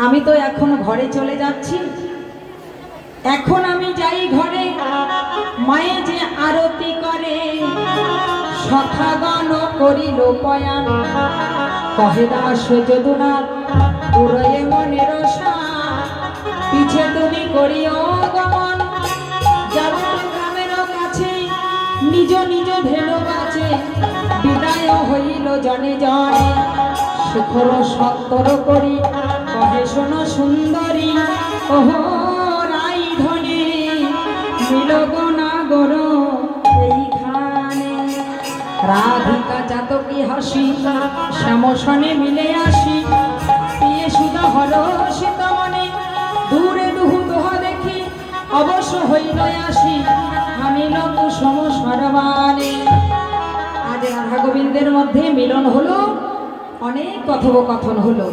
আমি তো এখন ঘরে চলে যাচ্ছি। এখন আমি যাই ঘরে, মায়ে যে আরতি করে সখাগণ করিল পয়ান। কহে দাস যদুনাথ পুরয়ে মনের পিছে তুমি করিও গমন। যাবার গ্রামের কাছে নিজ নিজ ভেলো গাছে বিদায় হইল জনে জনে। সুখর সত্তর করি কহে শোনো সুন্দরী, ওহো রাই ধনে মিলব না গরো এইখানে। রাধিকা চাতকি হাসি শ্যামসনে মিলে আসি, পিয়ে সুধা হল সীতামণি। দূরে দুহু দোহা দেখি অবশ্য হইল আসি, আনিল কুসুম সরবানে। আজ রাধা গোবিন্দের মধ্যে মিলন হলো, অনেক কথোপকথন হলো।